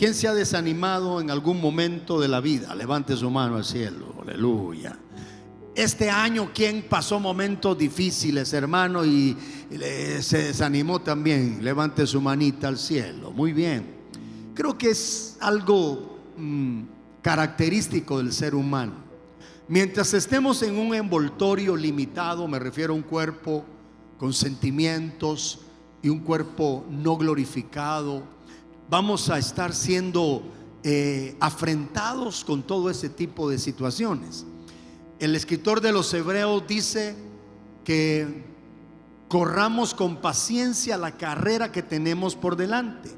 ¿Quién se ha desanimado en algún momento de la vida? Levante su mano al cielo, aleluya. Este año, ¿quién pasó momentos difíciles, hermano, y se desanimó también? Levante su manita al cielo. Muy bien. Creo que es algo característico del ser humano. Mientras estemos en un envoltorio limitado, me refiero a un cuerpo con sentimientos y un cuerpo no glorificado, vamos a estar siendo afrentados con todo ese tipo de situaciones. El escritor de los Hebreos dice que corramos con paciencia la carrera que tenemos por delante,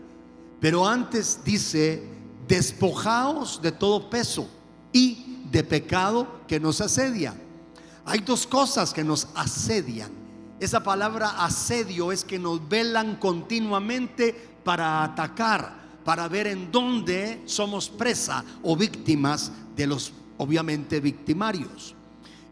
pero antes dice: despojaos de todo peso y de pecado que nos asedia. Hay dos cosas que nos asedian. Esa palabra asedio es que nos velan continuamente para atacar, para ver en dónde somos presa o víctimas de los, obviamente, victimarios.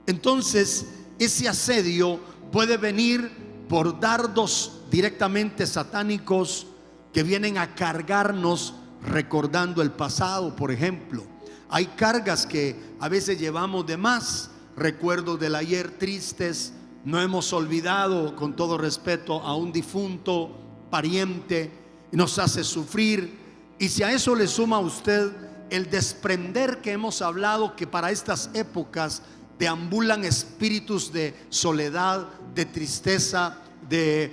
Entonces, ese asedio puede venir por dardos directamente satánicos que vienen a cargarnos recordando el pasado. Por ejemplo, hay cargas que a veces llevamos de más, recuerdos del ayer tristes. No hemos olvidado, con todo respeto, a un difunto pariente, nos hace sufrir. Y si a eso le suma a usted el desprender que hemos hablado, que para estas épocas deambulan espíritus de soledad, de tristeza, de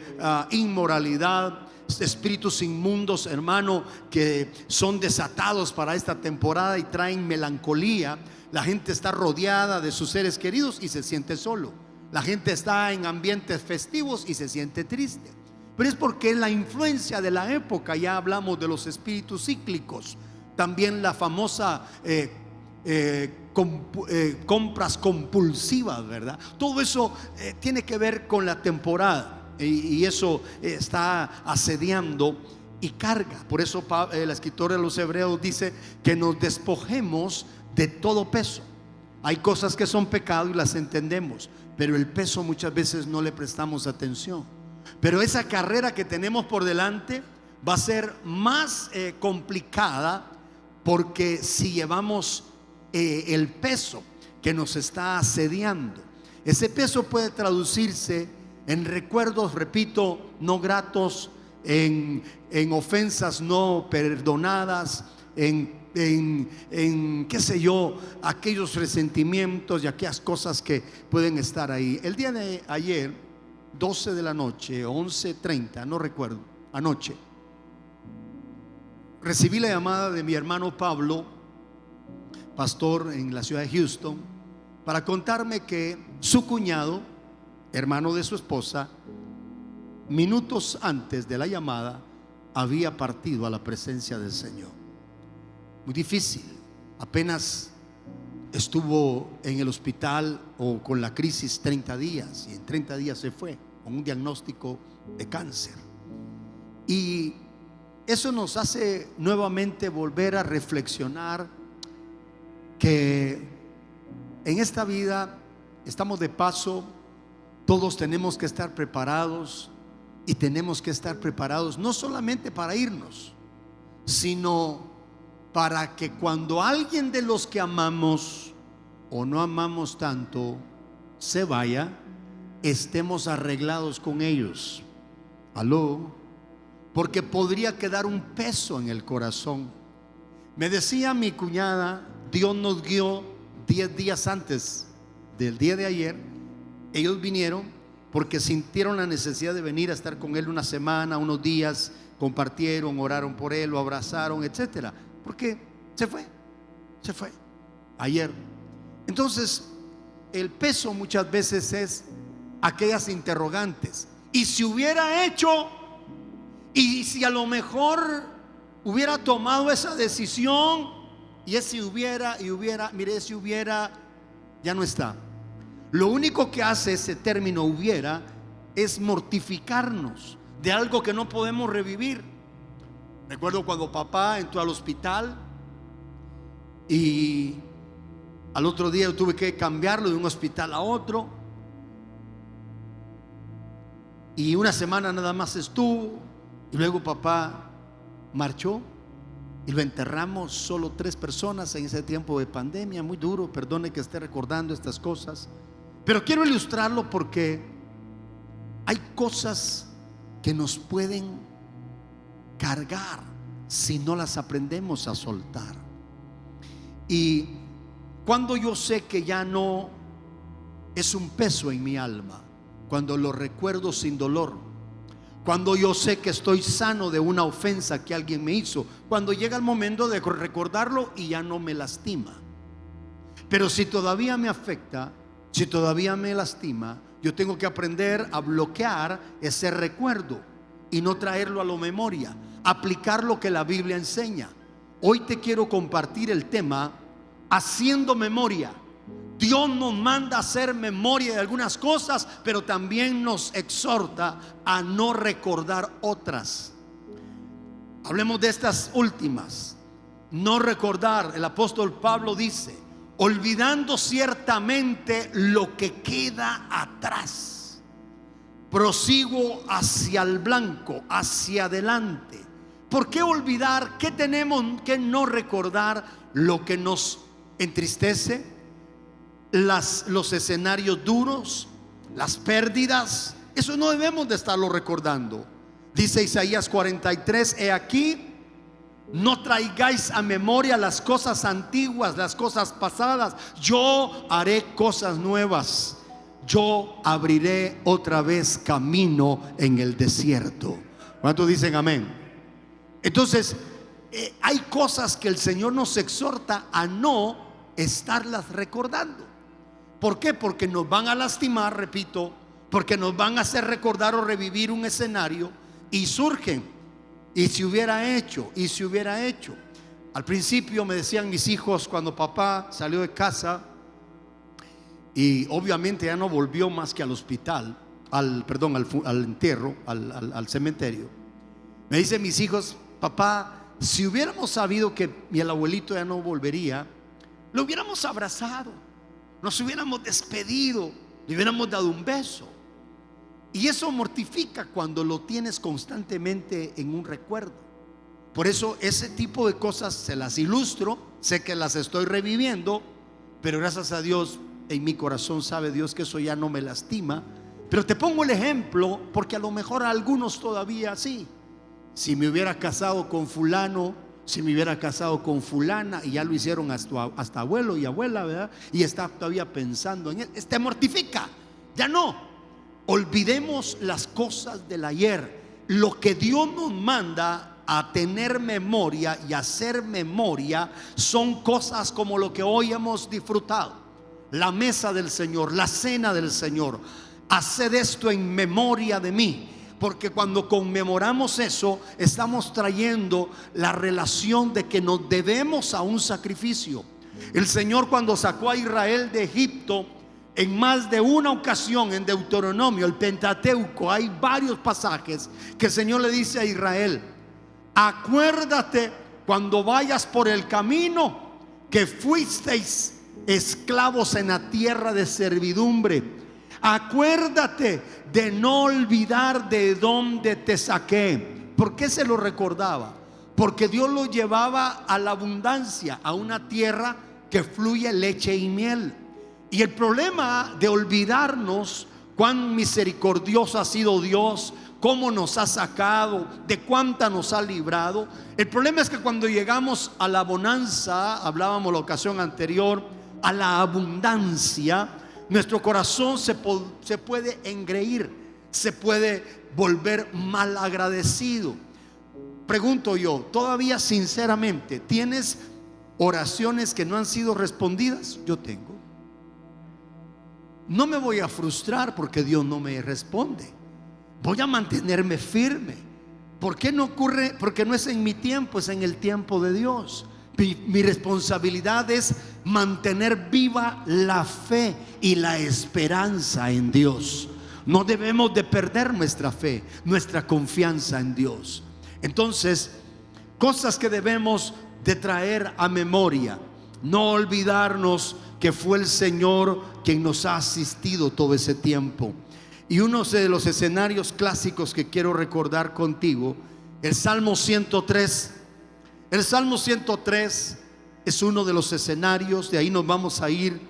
inmoralidad, espíritus inmundos, hermano, que son desatados para esta temporada y traen melancolía. La gente está rodeada de sus seres queridos y se siente solo. La gente está en ambientes festivos y se siente triste. Pero es porque es la influencia de la época. Ya hablamos de los espíritus cíclicos. También la famosa compras compulsivas, ¿verdad? Todo eso tiene que ver con la temporada. Y eso está asediando y carga. Por eso el escritor de los Hebreos dice que nos despojemos de todo peso. Hay cosas que son pecado y las entendemos, pero el peso muchas veces no le prestamos atención. Pero esa carrera que tenemos por delante va a ser más complicada, porque si llevamos el peso que nos está asediando, ese peso puede traducirse en recuerdos, repito, no gratos, en ofensas no perdonadas, en qué sé yo, aquellos resentimientos y aquellas cosas que pueden estar ahí. El día de ayer, 12 de la noche, 11:30, no recuerdo, anoche, recibí la llamada de mi hermano Pablo, pastor en la ciudad de Houston, para contarme que su cuñado, hermano de su esposa, minutos antes de la llamada, había partido a la presencia del Señor. Muy difícil. Apenas estuvo en el hospital o con la crisis 30 días, y en 30 días se fue con un diagnóstico de cáncer. Y eso nos hace nuevamente volver a reflexionar que en esta vida estamos de paso. Todos tenemos que estar preparados, y tenemos que estar preparados no solamente para irnos, sino para que cuando alguien de los que amamos o no amamos tanto se vaya, estemos arreglados con ellos. Aló, porque podría quedar un peso en el corazón. Me decía mi cuñada, Dios nos guió 10 días antes del día de ayer. Ellos vinieron porque sintieron la necesidad de venir a estar con él una semana, unos días, compartieron, oraron por él, lo abrazaron, etcétera. Porque se fue ayer. Entonces, el peso muchas veces es aquellas interrogantes. Y si hubiera hecho, y si a lo mejor hubiera tomado esa decisión, y ese hubiera, mire, ese hubiera ya no está. Lo único que hace ese término hubiera es mortificarnos de algo que no podemos revivir. Recuerdo cuando papá entró al hospital y al otro día yo tuve que cambiarlo de un hospital a otro, y una semana nada más estuvo, y luego papá marchó. y lo enterramos solo 3 personas en ese tiempo de pandemia, muy duro. Perdone que esté recordando estas cosas, pero quiero ilustrarlo porque hay cosas que nos pueden cargar si no las aprendemos a soltar. Y cuando yo sé que ya no es un peso en mi alma, cuando lo recuerdo sin dolor, cuando yo sé que estoy sano de una ofensa que alguien me hizo, cuando llega el momento de recordarlo y ya no me lastima. Pero si todavía me afecta, si todavía me lastima, yo tengo que aprender a bloquear ese recuerdo y no traerlo a la memoria, aplicar lo que la Biblia enseña. Hoy te quiero compartir el tema haciendo memoria. Dios nos manda a hacer memoria de algunas cosas, pero también nos exhorta a no recordar otras. Hablemos de estas últimas. No recordar. El apóstol Pablo dice: olvidando ciertamente lo que queda atrás, prosigo hacia el blanco, hacia adelante. ¿Por qué olvidar? ¿Qué tenemos que no recordar? Lo que nos entristece, los escenarios duros, las pérdidas. Eso no debemos de estarlo recordando. Dice Isaías 43: he aquí, no traigáis a memoria las cosas antiguas, las cosas pasadas. Yo haré cosas nuevas. Yo abriré otra vez camino en el desierto. ¿Cuántos dicen amén? Entonces, hay cosas que el Señor nos exhorta a no estarlas recordando. ¿Por qué? Porque nos van a lastimar, repito, porque nos van a hacer recordar o revivir un escenario, y surgen: y si hubiera hecho, y si hubiera hecho. Al principio me decían mis hijos, cuando papá salió de casa y obviamente ya no volvió más que al hospital, al entierro, al cementerio, me dicen mis hijos: papá, si hubiéramos sabido que el abuelito ya no volvería, lo hubiéramos abrazado, nos hubiéramos despedido, le hubiéramos dado un beso. Y eso mortifica cuando lo tienes constantemente en un recuerdo. Por eso ese tipo de cosas se las ilustro. Sé que las estoy reviviendo, pero gracias a Dios, en mi corazón sabe Dios que eso ya no me lastima. Pero te pongo el ejemplo porque a lo mejor a algunos todavía sí. Si me hubiera casado con fulano, si me hubiera casado con fulana, y ya lo hicieron hasta abuelo y abuela, ¿verdad? Y está todavía pensando en él. Te mortifica. Ya no. Olvidemos las cosas del ayer. Lo que Dios nos manda a tener memoria y hacer memoria son cosas como lo que hoy hemos disfrutado: la mesa del Señor, la cena del Señor. Haced esto en memoria de mí. Porque cuando conmemoramos eso, estamos trayendo la relación de que nos debemos a un sacrificio. El Señor, cuando sacó a Israel de Egipto, en más de una ocasión en Deuteronomio, el Pentateuco, hay varios pasajes que el Señor le dice a Israel: acuérdate cuando vayas por el camino que fuisteis esclavos en la tierra de servidumbre. Acuérdate de no olvidar de dónde te saqué. ¿Por qué se lo recordaba? Porque Dios lo llevaba a la abundancia, a una tierra que fluye leche y miel. Y el problema de olvidarnos cuán misericordioso ha sido Dios, cómo nos ha sacado, de cuánta nos ha librado. El problema es que cuando llegamos a la bonanza, hablábamos la ocasión anterior, a la abundancia, nuestro corazón se puede engreír, se puede volver mal agradecido. Pregunto yo, todavía sinceramente, ¿tienes oraciones que no han sido respondidas? Yo tengo. No me voy a frustrar porque Dios no me responde. Voy a mantenerme firme. ¿Por qué no ocurre? Porque no es en mi tiempo, es en el tiempo de Dios. Mi responsabilidad es mantener viva la fe y la esperanza en Dios. No debemos de perder nuestra fe, nuestra confianza en Dios. Entonces, cosas que debemos de traer a memoria: no olvidarnos que fue el Señor quien nos ha asistido todo ese tiempo. Y uno de los escenarios clásicos que quiero recordar contigo, el Salmo 103. El Salmo 103 es uno de los escenarios. De ahí nos vamos a ir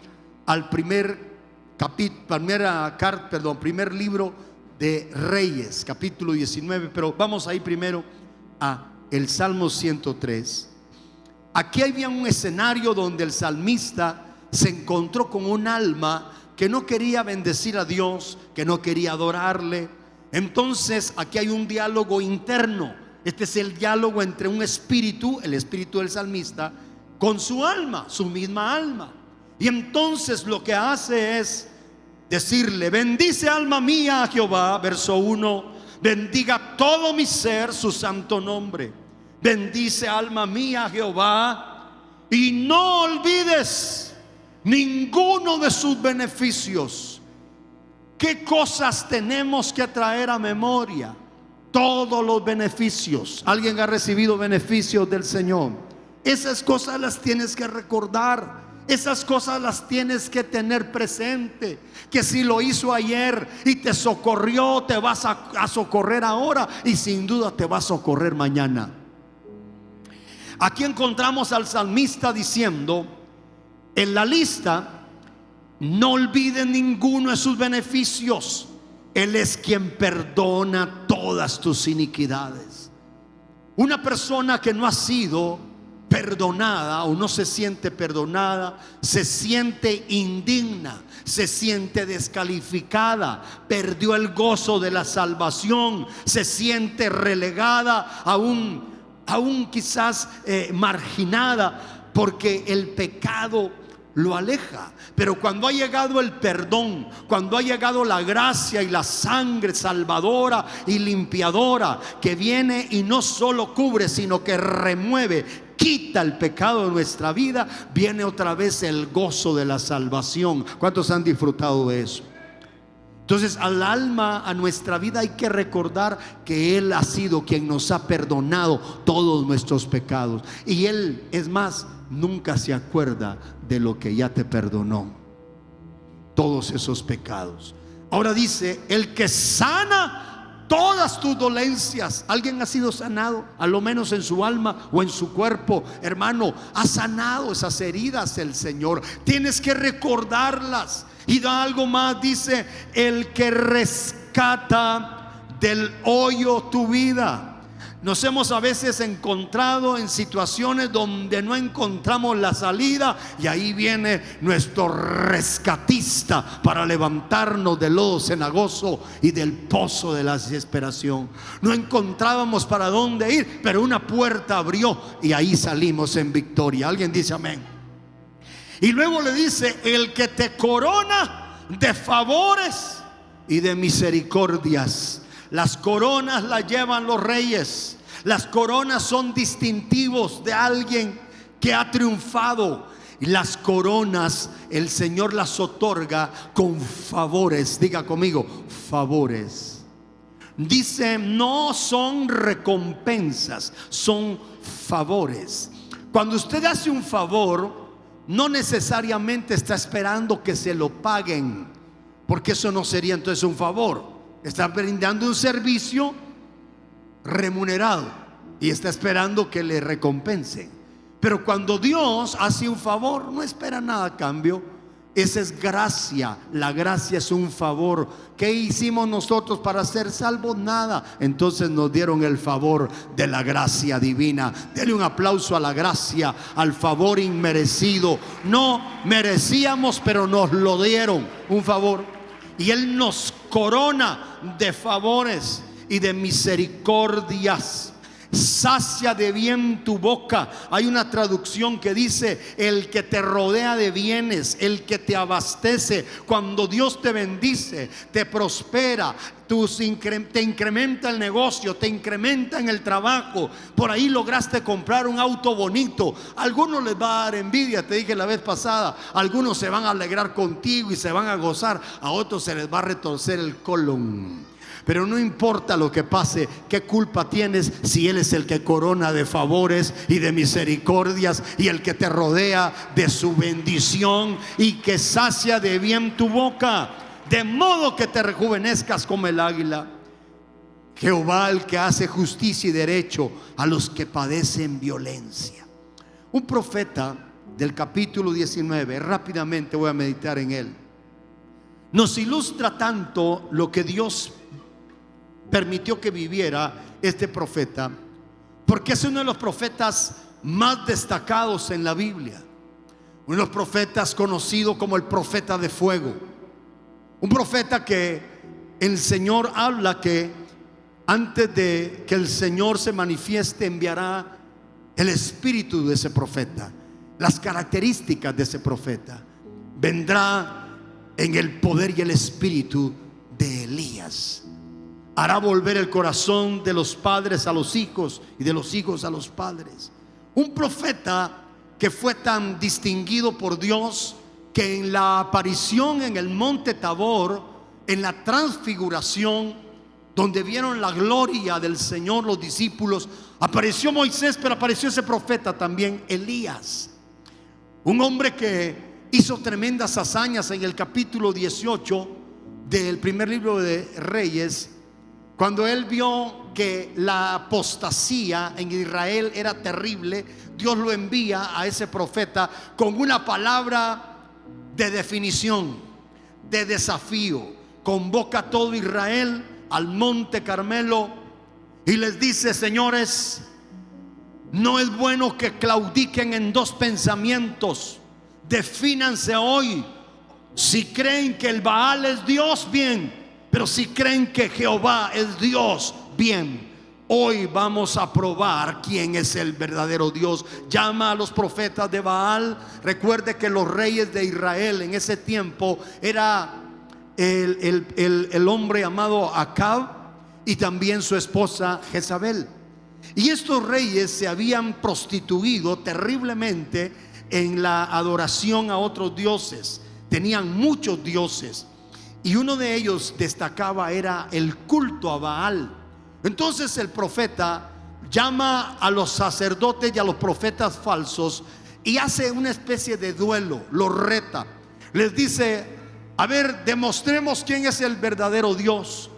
al primer libro de Reyes, capítulo 19. Pero vamos a ir primero a el Salmo 103. Aquí había un escenario donde el salmista se encontró con un alma que no quería bendecir a Dios, que no quería adorarle. Entonces aquí hay un diálogo interno. Este es el diálogo entre un espíritu, el espíritu del salmista, con su alma, su misma alma. Y entonces lo que hace es decirle: bendice alma mía a Jehová, verso 1, bendiga todo mi ser su santo nombre. Bendice alma mía a Jehová y no olvides ninguno de sus beneficios. ¿Qué cosas tenemos que traer a memoria? Todos los beneficios. ¿Alguien ha recibido beneficios del Señor? Esas cosas las tienes que recordar. Esas cosas las tienes que tener presente. Que si lo hizo ayer y te socorrió, te vas a socorrer ahora, y sin duda te va a socorrer mañana. Aquí encontramos al salmista diciendo en la lista: no olviden ninguno de sus beneficios. Él es quien perdona todas tus iniquidades. Una persona que no ha sido perdonada o no se siente perdonada, se siente indigna, se siente descalificada, perdió el gozo de la salvación, se siente relegada, aún quizás marginada, porque el pecado lo aleja. Pero cuando ha llegado el perdón, cuando ha llegado la gracia y la sangre salvadora y limpiadora, que viene y no solo cubre, sino que remueve, quita el pecado de nuestra vida, viene otra vez el gozo de la salvación. ¿Cuántos han disfrutado de eso? Entonces al alma, a nuestra vida, hay que recordar que Él ha sido quien nos ha perdonado todos nuestros pecados. Y Él, es más, nunca se acuerda de lo que ya te perdonó, todos esos pecados. Ahora dice: el que sana todas tus dolencias. ¿Alguien ha sido sanado? A lo menos en su alma o en su cuerpo. Hermano, ha sanado esas heridas el Señor. Tienes que recordarlas. Y da algo más, dice: el que rescata del hoyo tu vida. Nos hemos a veces encontrado en situaciones donde no encontramos la salida, y ahí viene nuestro rescatista para levantarnos del lodo cenagoso y del pozo de la desesperación. No encontrábamos para dónde ir, pero una puerta abrió y ahí salimos en victoria. ¿Alguien dice amén? Y luego le dice: el que te corona de favores y de misericordias. Las coronas las llevan los reyes. Las coronas son distintivos de alguien que ha triunfado. Y las coronas el Señor las otorga con favores. Diga conmigo: favores. Dice: no son recompensas, son favores. Cuando usted hace un favor, no necesariamente está esperando que se lo paguen, porque eso no sería entonces un favor. Está brindando un servicio remunerado y está esperando que le recompensen. Pero cuando Dios hace un favor, no espera nada a cambio. Esa es gracia. La gracia es un favor. ¿Qué hicimos nosotros para ser salvos? Nada. Entonces nos dieron el favor de la gracia divina. Denle un aplauso a la gracia, al favor inmerecido. No merecíamos, pero nos lo dieron, un favor. Y Él nos corona de favores y de misericordias. Sacia de bien tu boca. Hay una traducción que dice: el que te rodea de bienes, el que te abastece. Cuando Dios te bendice, te prospera, te incrementa el negocio, te incrementa en el trabajo. Por ahí lograste comprar un auto bonito. A algunos les va a dar envidia, te dije la vez pasada. Algunos se van a alegrar contigo y se van a gozar. A otros se les va a retorcer el colon. Pero no importa lo que pase, ¿qué culpa tienes si Él es el que corona de favores y de misericordias, y el que te rodea de su bendición, y que sacia de bien tu boca, de modo que te rejuvenezcas como el águila? Jehová el que hace justicia y derecho a los que padecen violencia. Un profeta del capítulo 19, rápidamente voy a meditar en él, nos ilustra tanto lo que Dios permitió que viviera este profeta, porque es uno de los profetas más destacados en la Biblia. Uno de los profetas conocido como el profeta de fuego. Un profeta que el Señor habla que antes de que el Señor se manifieste enviará el espíritu de ese profeta, las características de ese profeta. Vendrá en el poder y el espíritu de Elías. Hará volver el corazón de los padres a los hijos y de los hijos a los padres. Un profeta que fue tan distinguido por Dios que en la aparición en el monte Tabor, en la transfiguración, donde vieron la gloria del Señor los discípulos, apareció Moisés, pero apareció ese profeta también, Elías. Un hombre que hizo tremendas hazañas en el capítulo 18 del primer libro de Reyes. Cuando él vio que la apostasía en Israel era terrible, Dios lo envía a ese profeta con una palabra de definición, de desafío. Convoca a todo Israel al monte Carmelo y les dice: señores, no es bueno que claudiquen en dos pensamientos. Defínanse hoy. Si creen que el Baal es Dios, bien. Pero si creen que Jehová es Dios, bien. Hoy vamos a probar quién es el verdadero Dios. Llama a los profetas de Baal. Recuerde que los reyes de Israel en ese tiempo era el hombre llamado Acab y también su esposa Jezabel. Y estos reyes se habían prostituido terriblemente en la adoración a otros dioses. Tenían muchos dioses y uno de ellos destacaba era el culto a Baal. Entonces el profeta llama a los sacerdotes y a los profetas falsos y hace una especie de duelo, los reta. Les dice: a ver, demostremos quién es el verdadero Dios.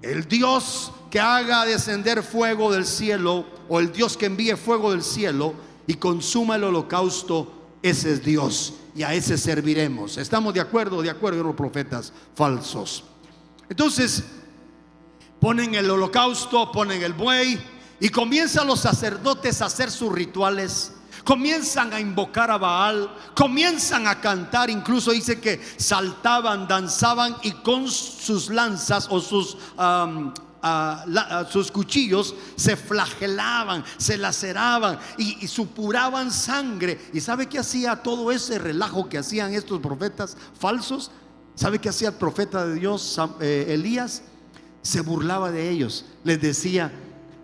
El Dios que haga descender fuego del cielo, o el Dios que envíe fuego del cielo y consuma el holocausto, ese es Dios y a ese serviremos. ¿Estamos de acuerdo? De acuerdo con los profetas falsos. Entonces ponen el holocausto, ponen el buey y comienzan los sacerdotes a hacer sus rituales. Comienzan a invocar a Baal, comienzan a cantar. Incluso dice que saltaban, danzaban y con sus lanzas o sus cuchillos se flagelaban, se laceraban y supuraban sangre. ¿Y sabe qué hacía todo ese relajo que hacían estos profetas falsos? ¿Sabe qué hacía el profeta de Dios, Elías? Se burlaba de ellos. Les decía: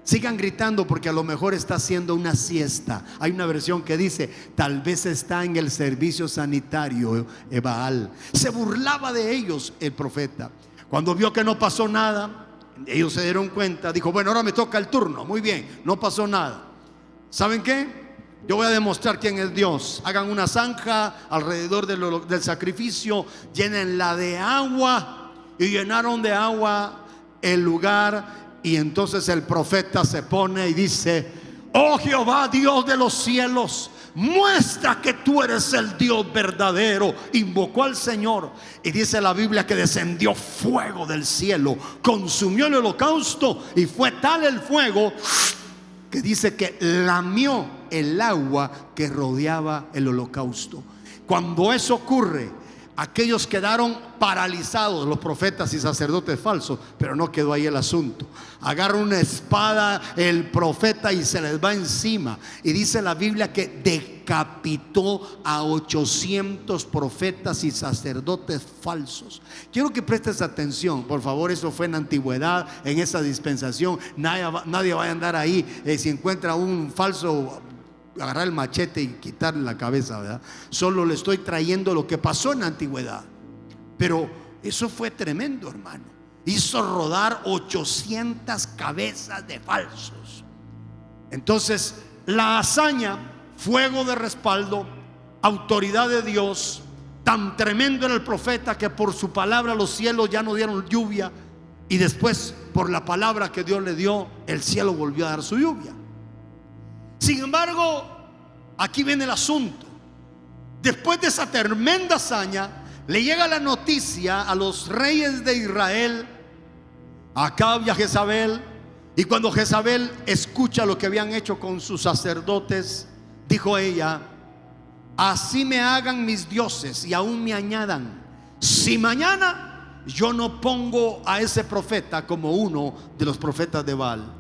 sigan gritando porque a lo mejor está haciendo una siesta. Hay una versión que dice: tal vez está en el servicio sanitario Baal. Se burlaba de ellos el profeta. Cuando vio que no pasó nada, ellos se dieron cuenta. Dijo: bueno, ahora me toca el turno. Muy bien, no pasó nada. ¿Saben qué? Yo voy a demostrar quién es Dios. Hagan una zanja alrededor del sacrificio, llénenla de agua. Y llenaron de agua el lugar. Y entonces el profeta se pone y dice: oh Jehová, Dios de los cielos, muestra que tú eres el Dios verdadero. Invocó al Señor y dice la Biblia que descendió fuego del cielo, consumió el holocausto y fue tal el fuego que dice que lamió el agua que rodeaba el holocausto. Cuando eso ocurre, aquellos quedaron paralizados, los profetas y sacerdotes falsos. Pero no quedó ahí el asunto. Agarra una espada el profeta y se les va encima. Y dice la Biblia que decapitó a 800 profetas y sacerdotes falsos. Quiero que prestes atención, por favor. Eso fue en la antigüedad, en esa dispensación. Nadie va a andar ahí si encuentra un falso, agarrar el machete y quitarle la cabeza, ¿verdad? Solo le estoy trayendo lo que pasó en la antigüedad. Pero eso fue tremendo, hermano. Hizo rodar 800 cabezas de falsos. Entonces la hazaña, fuego de respaldo, autoridad de Dios. Tan tremendo era el profeta que por su palabra los cielos ya no dieron lluvia Y después, por la palabra que Dios le dio, el cielo volvió a dar su lluvia. Sin embargo, aquí viene el asunto. Después de esa tremenda hazaña, le llega la noticia a los reyes de Israel, a Acab y a Jezabel. Y cuando Jezabel escucha lo que habían hecho con sus sacerdotes, dijo ella: así me hagan mis dioses y aún me añadan, si mañana yo no pongo a ese profeta como uno de los profetas de Baal.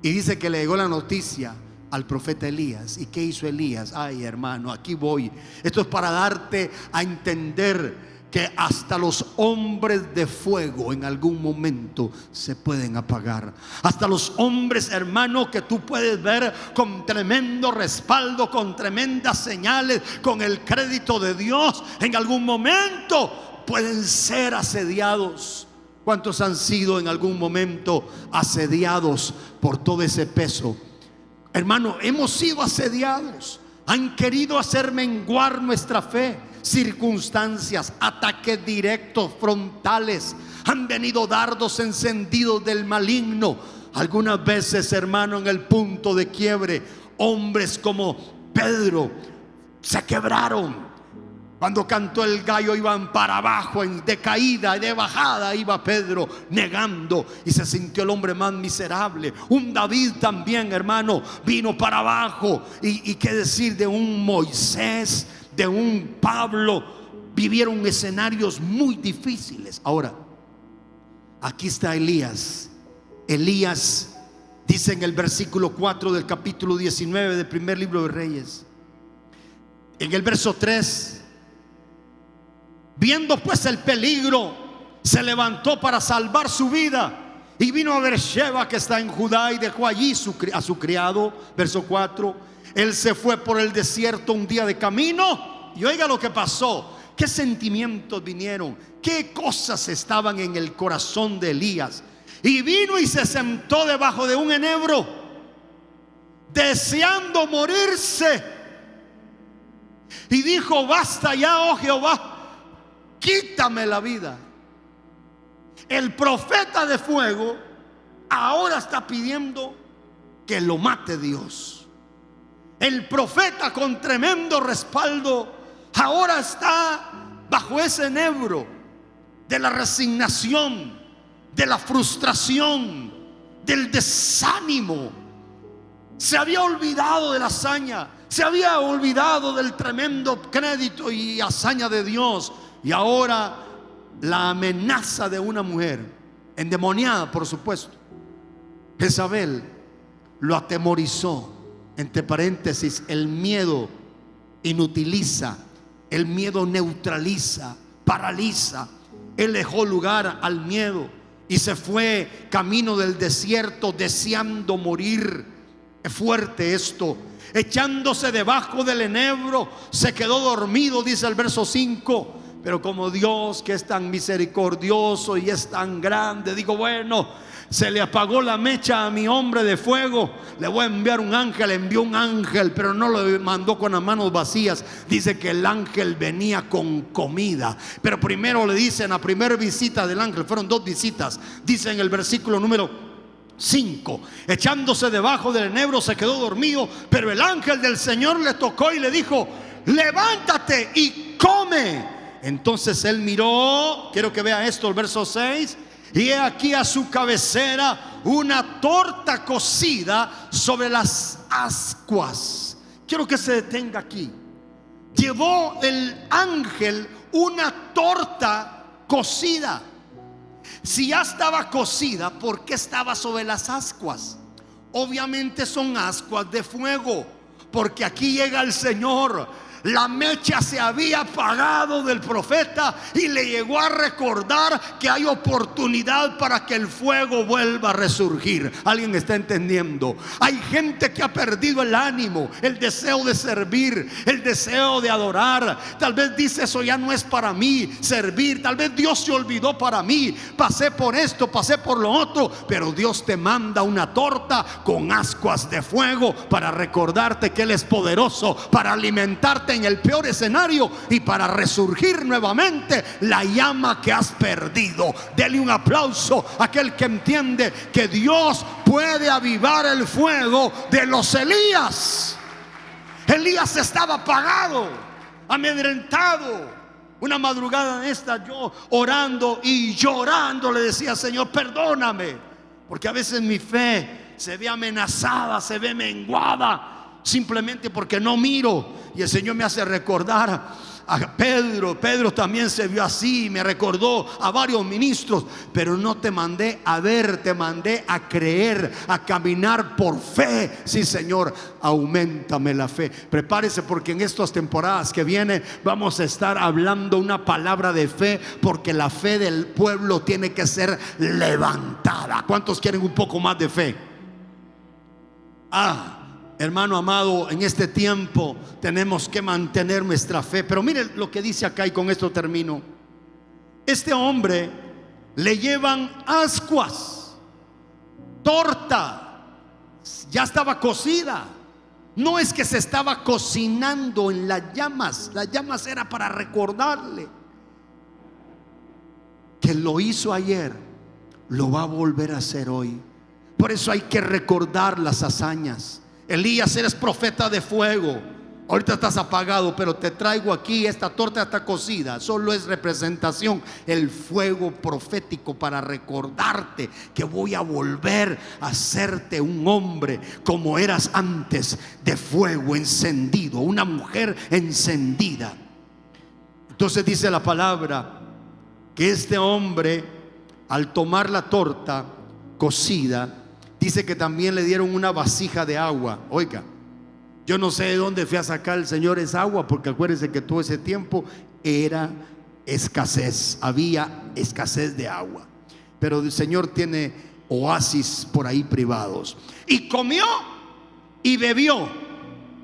Y dice que le llegó la noticia al profeta Elías. ¿Y qué hizo Elías? Ay, hermano, aquí voy. Esto es para darte a entender que hasta los hombres de fuego en algún momento se pueden apagar. Hasta los hombres, hermano, que tú puedes ver con tremendo respaldo, con tremendas señales, con el crédito de Dios, en algún momento pueden ser asediados. ¿Cuántos han sido en algún momento asediados por todo ese peso? Hermano, hemos sido asediados. Han querido hacer menguar nuestra fe. Circunstancias, ataques directos, frontales. Han venido dardos encendidos del maligno. Algunas veces, hermano, en el punto de quiebre, hombres como Pedro se quebraron. Cuando cantó el gallo iban para abajo, de caída y de bajada iba Pedro negando, y se sintió el hombre más miserable. Un David también, hermano, vino para abajo. Y qué decir de un Moisés, de un Pablo. Vivieron escenarios muy difíciles. Ahora, aquí está Elías. Elías dice en el versículo 4 del capítulo 19 del primer libro de Reyes, en el verso 3: viendo pues el peligro, se levantó para salvar su vida y vino a Beersheba, que está en Judá, y dejó allí a su criado. Verso 4: él se fue por el desierto un día de camino. Y oiga lo que pasó. Qué sentimientos vinieron, qué cosas estaban en el corazón de Elías. Y vino y se sentó debajo de un enebro, deseando morirse. Y dijo: basta ya, oh Jehová, quítame la vida. El profeta de fuego ahora está pidiendo que lo mate Dios. El profeta con tremendo respaldo ahora está bajo ese enebro de la resignación, de la frustración, del desánimo. Se había olvidado de la hazaña, se había olvidado del tremendo crédito y hazaña de Dios. Y ahora la amenaza de una mujer endemoniada, por supuesto, Jezabel, lo atemorizó. Entre paréntesis, el miedo inutiliza, el miedo neutraliza, paraliza. Él dejó lugar al miedo y se fue camino del desierto deseando morir. Es fuerte esto. Echándose debajo del enebro, se quedó dormido, dice el verso 5. Pero como Dios, que es tan misericordioso y es tan grande, digo, bueno, se le apagó la mecha a mi hombre de fuego, le voy a enviar un ángel. Envió un ángel, pero no lo mandó con las manos vacías. Dice que el ángel venía con comida. Pero primero le dicen, a primera visita del ángel, fueron 2 visitas. Dice en el versículo número 5: echándose debajo del enebro se quedó dormido, pero el ángel del Señor le tocó y le dijo: levántate y come. Entonces él miró, quiero que vea esto, el verso 6: y he aquí a su cabecera una torta cocida sobre las ascuas. Quiero que se detenga aquí. Llevó el ángel una torta cocida. Si ya estaba cocida, ¿por qué estaba sobre las ascuas? Obviamente son ascuas de fuego, porque aquí llega el Señor. La mecha se había apagado del profeta y le llegó a recordar que hay oportunidad para que el fuego vuelva a resurgir. ¿Alguien está entendiendo? Hay gente que ha perdido el ánimo, el deseo de servir, el deseo de adorar. Tal vez dice: eso ya no es para mí, servir. Tal vez Dios se olvidó para mí. Pasé por esto, pasé por lo otro. Pero Dios te manda una torta con ascuas de fuego para recordarte que Él es poderoso para alimentarte levantarte en el peor escenario y para resurgir nuevamente la llama que has perdido. Dele un aplauso a aquel que entiende que Dios puede avivar el fuego de los Elías. Elías estaba apagado, amedrentado. Una madrugada esta, yo orando y llorando le decía: Señor, perdóname, porque a veces mi fe se ve amenazada, se ve menguada, simplemente porque no miro. Y el Señor me hace recordar a Pedro. Pedro también se vio así, me recordó a varios ministros. Pero no te mandé a ver, te mandé a creer, a caminar por fe. Sí, Señor, auméntame la fe. Prepárese, porque en estas temporadas que vienen vamos a estar hablando una palabra de fe, porque la fe del pueblo tiene que ser levantada. ¿Cuántos quieren un poco más de fe? Hermano amado, en este tiempo tenemos que mantener nuestra fe. Pero mire lo que dice acá, y con esto termino. Este hombre le llevan ascuas, torta, ya estaba cocida. No es que se estaba cocinando en las llamas era para recordarle que lo hizo ayer, lo va a volver a hacer hoy. Por eso hay que recordar las hazañas. Elías, eres profeta de fuego. Ahorita estás apagado, pero te traigo aquí, esta torta está cocida. Solo es representación, el fuego profético para recordarte que voy a volver a hacerte un hombre como eras antes, de fuego encendido, una mujer encendida. Entonces dice la palabra que este hombre, al tomar la torta cocida, dice que también le dieron una vasija de agua. Oiga, yo no sé de dónde fue a sacar el Señor esa agua, porque acuérdense que todo ese tiempo era escasez, había escasez de agua. Pero el Señor tiene oasis por ahí privados. Y comió y bebió.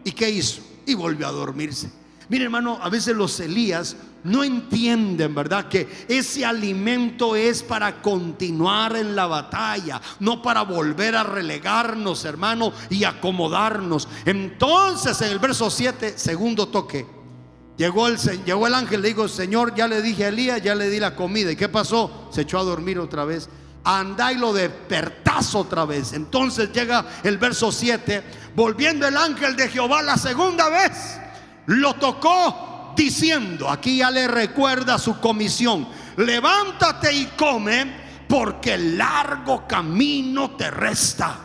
¿Y qué hizo? Y volvió a dormirse. Mire, hermano, a veces los Elías no entienden, ¿verdad?, que ese alimento es para continuar en la batalla, no para volver a relegarnos, hermano, y acomodarnos. Entonces, en el verso 7, segundo toque, llegó el ángel, le dijo: Señor, ya le dije a Elías, ya le di la comida. ¿Y qué pasó? Se echó a dormir otra vez. Anda y lo despertás otra vez. Entonces llega el verso 7, volviendo el ángel de Jehová la segunda vez, lo tocó diciendo, aquí ya le recuerda su comisión: levántate y come, porque el largo camino te resta.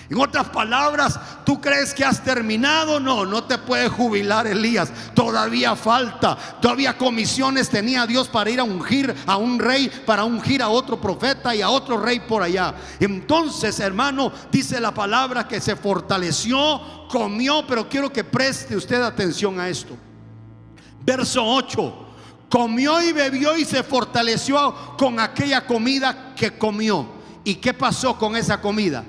En otras palabras, ¿tú crees que has terminado? No te puedes jubilar, Elías. Todavía falta, todavía comisiones tenía Dios para ir a ungir a un rey, para ungir a otro profeta y a otro rey por allá. Entonces, hermano, dice la palabra que se fortaleció, comió. Pero quiero que preste usted atención a esto. Verso 8: comió y bebió y se fortaleció con aquella comida que comió. ¿Y qué pasó con esa comida?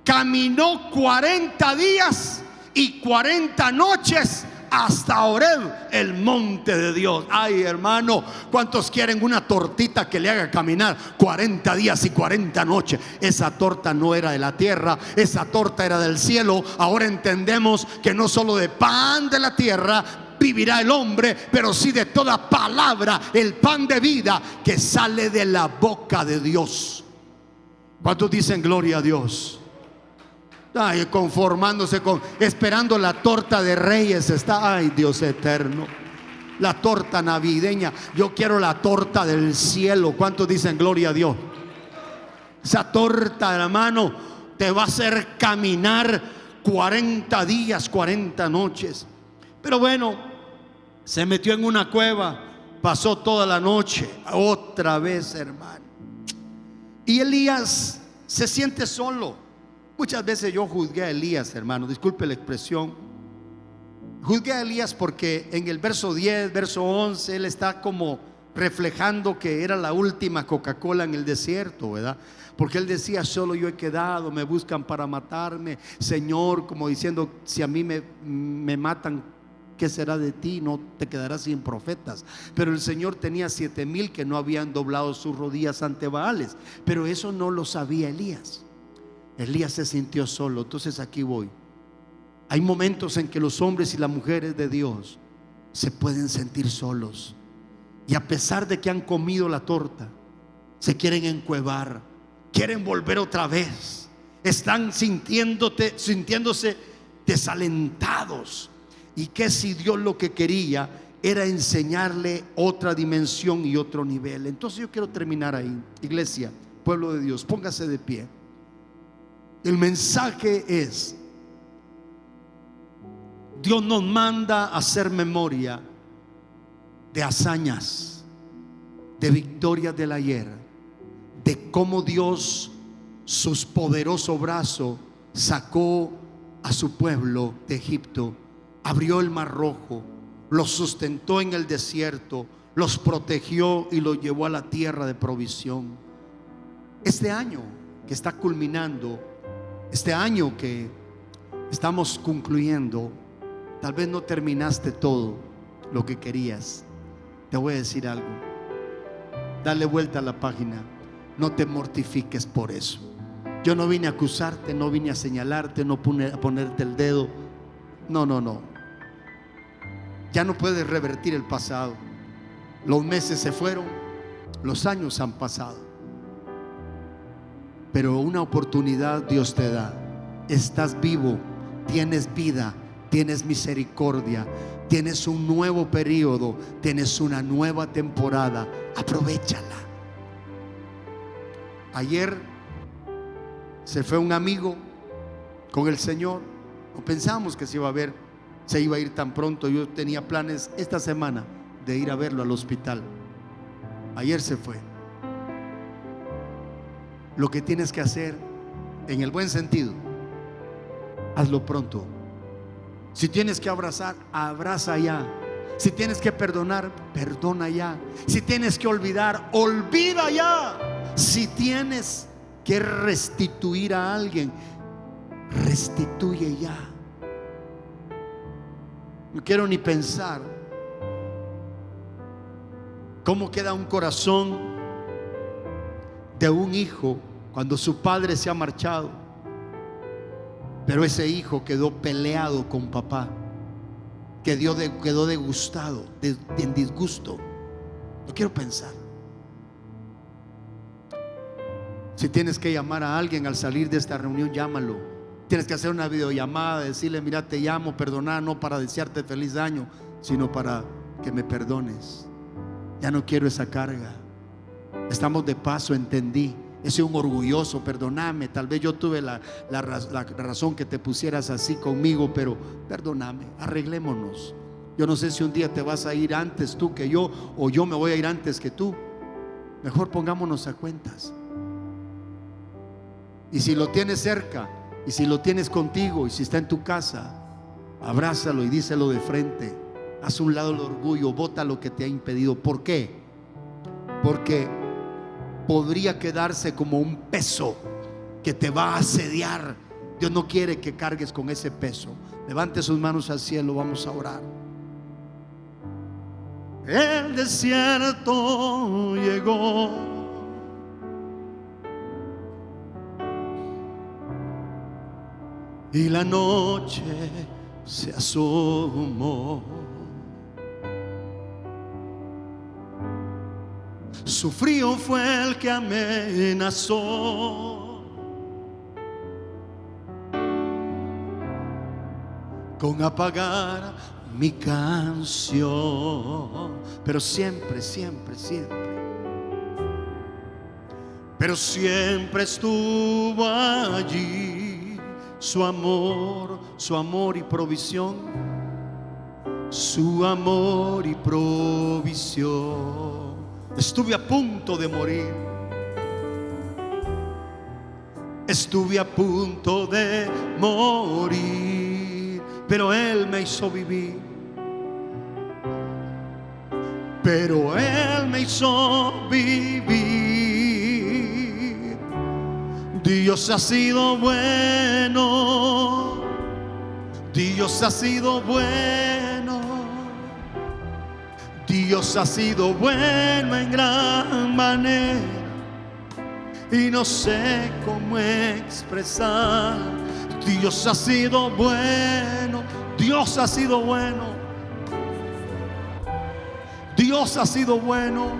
Caminó 40 días y 40 noches hasta Horeb, el monte de Dios. Ay, hermano, ¿cuántos quieren una tortita que le haga caminar 40 días y 40 noches? Esa torta no era de la tierra, esa torta era del cielo. Ahora entendemos que no solo de pan de la tierra vivirá el hombre, pero sí de toda palabra, el pan de vida que sale de la boca de Dios. ¿Cuántos dicen gloria a Dios? Ay, conformándose esperando la torta de Reyes está. Ay, Dios eterno, la torta navideña. Yo quiero la torta del cielo. ¿Cuántos dicen gloria a Dios? Esa torta, hermano, te va a hacer caminar 40 días, 40 noches. Pero bueno, se metió en una cueva, pasó toda la noche, otra vez, hermano. Y Elías se siente solo. Muchas veces yo juzgué a Elías, hermano, disculpe la expresión. Juzgué a Elías porque en el verso 10, verso 11, él está como reflejando que era la última Coca-Cola en el desierto, ¿verdad? Porque él decía: solo yo he quedado, me buscan para matarme, Señor, como diciendo: si a mí me matan, ¿qué será de ti? No te quedarás sin profetas. Pero el Señor tenía 7,000 que no habían doblado sus rodillas ante Baales. Pero eso no lo sabía Elías. Elías se sintió solo. Entonces aquí voy. Hay momentos en que los hombres y las mujeres de Dios se pueden sentir solos. Y a pesar de que han comido la torta, se quieren encuevar, quieren volver otra vez. Están sintiéndose desalentados. Y que si Dios lo que quería era enseñarle otra dimensión y otro nivel. Entonces yo quiero terminar ahí. Iglesia, pueblo de Dios, póngase de pie. El mensaje es: Dios nos manda a hacer memoria de hazañas, de victorias del ayer, de cómo Dios, su poderoso brazo, sacó a su pueblo de Egipto, abrió el mar rojo, los sustentó en el desierto, los protegió y los llevó a la tierra de provisión. Este año que está culminando, este año que estamos concluyendo, tal vez no terminaste todo lo que querías. Te voy a decir algo: dale vuelta a la página. No te mortifiques por eso. Yo no vine a acusarte, no vine a señalarte, no a ponerte el dedo. No. Ya no puedes revertir el pasado. Los meses se fueron, los años han pasado, pero una oportunidad Dios te da. Estás vivo, tienes vida, tienes misericordia, tienes un nuevo periodo, tienes una nueva temporada. Aprovéchala. Ayer se fue un amigo con el Señor. No pensamos que se iba a ir tan pronto. Yo tenía planes esta semana de ir a verlo al hospital. Ayer se fue. Lo que tienes que hacer, en el buen sentido, hazlo pronto. Si tienes que abrazar, abraza ya. Si tienes que perdonar, perdona ya. Si tienes que olvidar, olvida ya. Si tienes que restituir a alguien, restituye ya. No quiero ni pensar cómo queda un corazón de un hijo cuando su padre se ha marchado, pero ese hijo quedó peleado con papá, quedó degustado, en disgusto. No quiero pensar. Si tienes que llamar a alguien al salir de esta reunión, llámalo. Tienes que hacer una videollamada, decirle: mira, te llamo, perdonar, no para desearte feliz año, sino para que me perdones. Ya no quiero esa carga. Estamos de paso, entendí. He sido un orgulloso, perdóname. Tal vez yo tuve la razón que te pusieras así conmigo, pero perdóname, arreglémonos. Yo no sé si un día te vas a ir antes tú que yo, o yo me voy a ir antes que tú. Mejor pongámonos a cuentas. Y si lo tienes cerca, y si lo tienes contigo, y si está en tu casa, abrázalo y díselo de frente. Haz un lado el orgullo, bota lo que te ha impedido. ¿Por qué? Porque podría quedarse como un peso que te va a asediar. Dios no quiere que cargues con ese peso. Levante sus manos al cielo, vamos a orar. El desierto llegó, y la noche se asomó. Su frío fue el que amenazó con apagar mi canción. Pero siempre, siempre, siempre, pero siempre estuvo allí su amor y provisión, su amor y provisión. Estuve a punto de morir, estuve a punto de morir, pero Él me hizo vivir, pero Él me hizo vivir. Dios ha sido bueno, Dios ha sido bueno, Dios ha sido bueno en gran manera, y no sé cómo expresar. Dios ha sido bueno, Dios ha sido bueno, Dios ha sido bueno.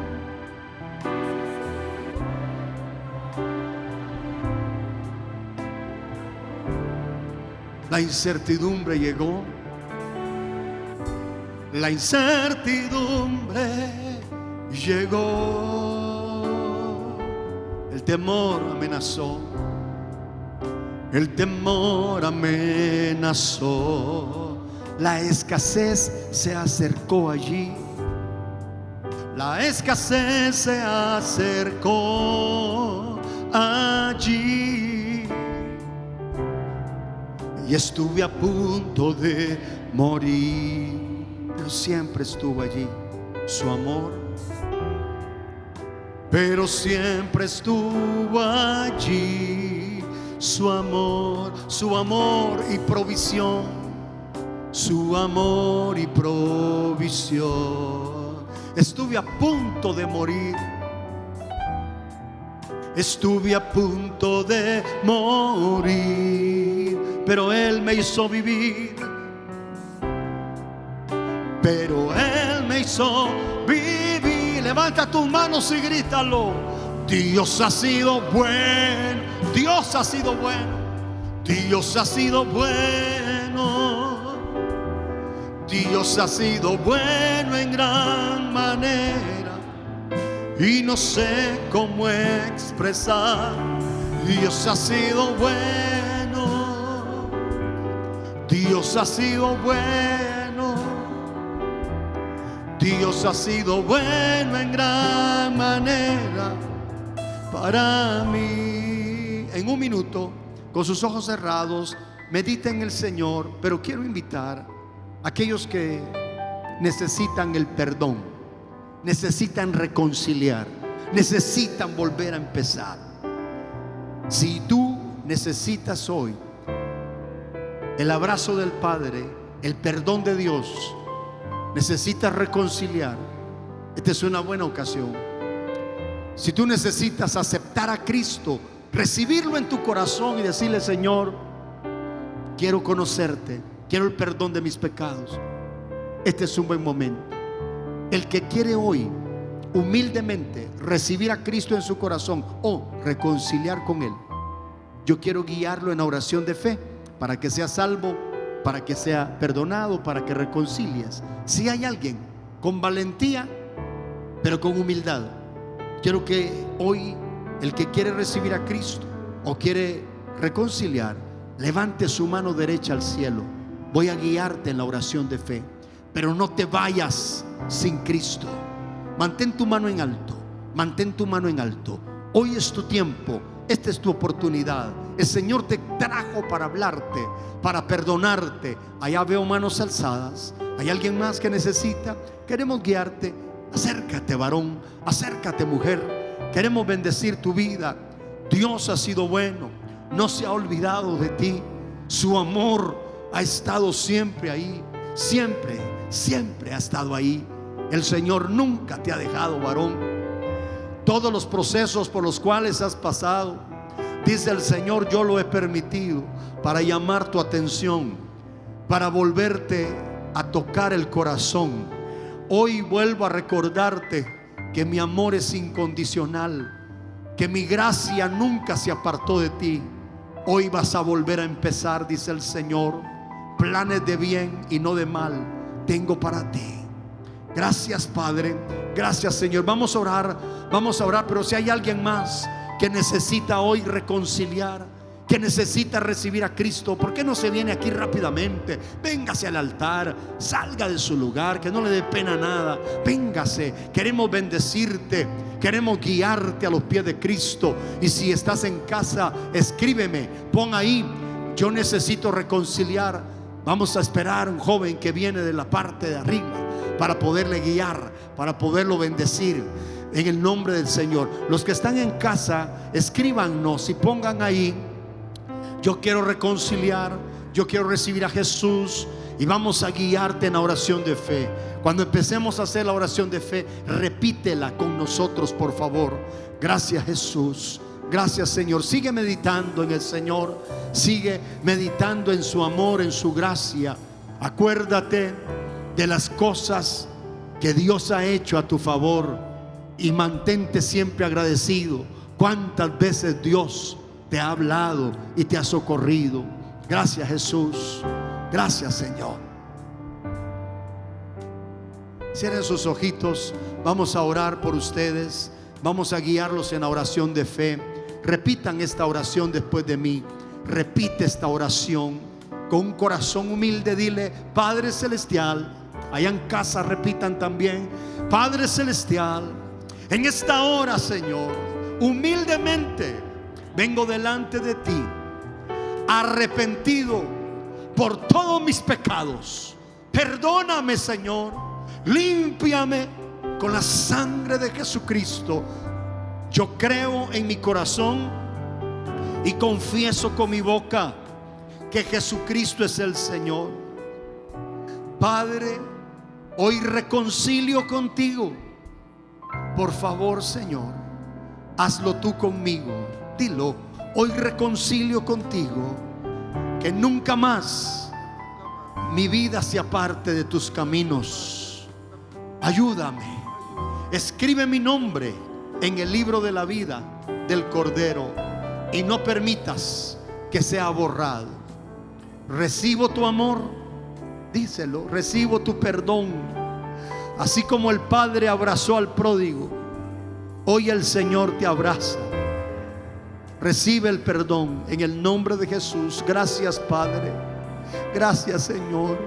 La incertidumbre llegó. La incertidumbre llegó. El temor amenazó. El temor amenazó. La escasez se acercó allí. La escasez se acercó allí. Y estuve a punto de morir, pero siempre estuvo allí su amor. Pero siempre estuvo allí su amor y provisión. Su amor y provisión. Estuve a punto de morir. Estuve a punto de morir, pero Él me hizo vivir. Pero Él me hizo vivir. Levanta tus manos y grítalo. Dios ha sido bueno. Dios ha sido bueno. Dios ha sido bueno. Dios ha sido bueno en gran manera. Y no sé cómo expresar. Dios ha sido bueno. Dios ha sido bueno. Dios ha sido bueno en gran manera para mí. En un minuto, con sus ojos cerrados, medita en el Señor. Pero quiero invitar a aquellos que necesitan el perdón, necesitan reconciliar, necesitan volver a empezar. Si tú necesitas hoy el abrazo del Padre, el perdón de Dios, necesitas reconciliar, esta es una buena ocasión. Si tú necesitas aceptar a Cristo, recibirlo en tu corazón y decirle: Señor, quiero conocerte, quiero el perdón de mis pecados, este es un buen momento. El que quiere hoy humildemente recibir a Cristo en su corazón o reconciliar con Él, yo quiero guiarlo en oración de fe para que sea salvo, para que sea perdonado, para que reconcilies. Si hay alguien con valentía pero con humildad, quiero que hoy el que quiere recibir a Cristo o quiere reconciliar, levante su mano derecha al cielo. Voy a guiarte en la oración de fe, pero no te vayas sin Cristo. Mantén tu mano en alto. Mantén tu mano en alto. Hoy es tu tiempo. Esta es tu oportunidad. El Señor te trajo para hablarte, para perdonarte. Allá veo manos alzadas. ¿Hay alguien más que necesita? Queremos guiarte. Acércate, varón. Acércate, mujer. Queremos bendecir tu vida. Dios ha sido bueno. No se ha olvidado de ti. Su amor ha estado siempre ahí. Siempre, siempre ha estado ahí. El Señor nunca te ha dejado, varón. Todos los procesos por los cuales has pasado, dice el Señor, yo lo he permitido para llamar tu atención, para volverte a tocar el corazón. Hoy vuelvo a recordarte que mi amor es incondicional, que mi gracia nunca se apartó de ti. Hoy vas a volver a empezar, dice el Señor. Planes de bien y no de mal tengo para ti. Gracias, Padre. Gracias, Señor. Vamos a orar, pero si hay alguien más que necesita hoy reconciliar, que necesita recibir a Cristo, ¿por qué no se viene aquí rápidamente? Véngase al altar, salga de su lugar, que no le dé pena nada. Véngase, queremos bendecirte, queremos guiarte a los pies de Cristo. Y si estás en casa, escríbeme, pon ahí: yo necesito reconciliar. Vamos a esperar a un joven que viene de la parte de arriba para poderle guiar, para poderlo bendecir en el nombre del Señor. Los que están en casa, escríbanos y pongan ahí: yo quiero reconciliar, yo quiero recibir a Jesús. Y vamos a guiarte en la oración de fe. Cuando empecemos a hacer la oración de fe, repítela con nosotros, por favor. Gracias, Jesús. Gracias, Señor. Sigue meditando en el Señor. Sigue meditando en su amor, en su gracia. Acuérdate de las cosas que Dios ha hecho a tu favor, y mantente siempre agradecido. Cuántas veces Dios te ha hablado y te ha socorrido. Gracias, Jesús. Gracias, Señor. Cierren sus ojitos. Vamos a orar por ustedes. Vamos a guiarlos en la oración de fe. Repitan esta oración después de mí. Repite esta oración con un corazón humilde. Dile: Padre Celestial. Allá en casa repitan también: Padre Celestial, en esta hora, Señor, humildemente vengo delante de ti, arrepentido por todos mis pecados. Perdóname, Señor. Límpiame con la sangre de Jesucristo. Yo creo en mi corazón y confieso con mi boca que Jesucristo es el Señor. Padre, hoy reconcilio contigo. Por favor, Señor, hazlo tú conmigo. Dilo: hoy reconcilio contigo. Que nunca más mi vida se aparte de tus caminos. Ayúdame. Escribe mi nombre en el libro de la vida del Cordero y no permitas que sea borrado. Recibo tu amor. Díselo: recibo tu perdón. Así como el Padre abrazó al pródigo, hoy el Señor te abraza. Recibe el perdón en el nombre de Jesús. Gracias, Padre. Gracias, Señor.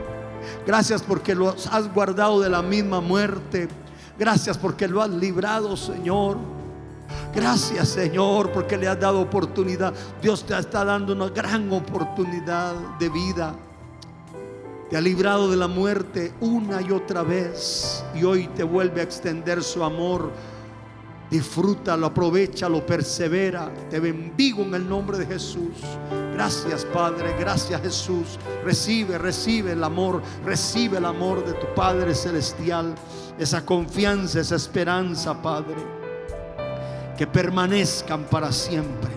Gracias porque lo has guardado de la misma muerte. Gracias porque lo has librado, Señor. Gracias, Señor, porque le has dado oportunidad. Dios te está dando una gran oportunidad de vida. Te ha librado de la muerte una y otra vez, y hoy te vuelve a extender su amor. Disfrútalo, aprovechalo, persevera. Te bendigo en el nombre de Jesús. Gracias, Padre. Gracias, Jesús. Recibe el amor. Recibe el amor de tu Padre Celestial. Esa confianza, esa esperanza, Padre, que permanezcan para siempre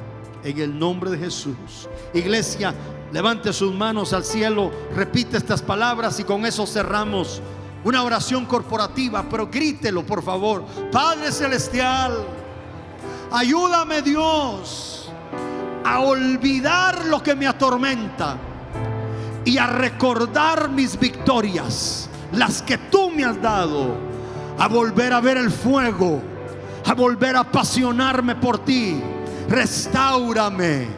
en el nombre de Jesús. Iglesia, levante sus manos al cielo, repite estas palabras y con eso cerramos una oración corporativa, pero grítelo, por favor: Padre Celestial, ayúdame, Dios, a olvidar lo que me atormenta y a recordar mis victorias, las que tú me has dado, a volver a ver el fuego, a volver a apasionarme por ti. Restáurame.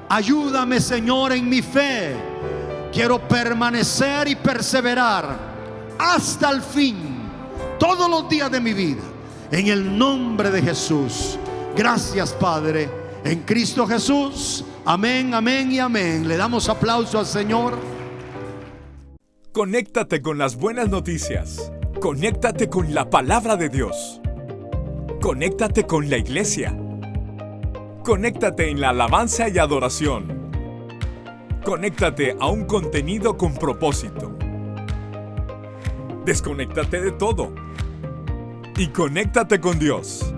Ayúdame, Señor, en mi fe. Quiero permanecer y perseverar hasta el fin, todos los días de mi vida, en el nombre de Jesús. Gracias, Padre, en Cristo Jesús. Amén, amén y amén. Le damos aplauso al Señor. Conéctate con las buenas noticias. Conéctate con la palabra de Dios. Conéctate con la iglesia. Conéctate en la alabanza y adoración. Conéctate a un contenido con propósito. Desconéctate de todo y conéctate con Dios.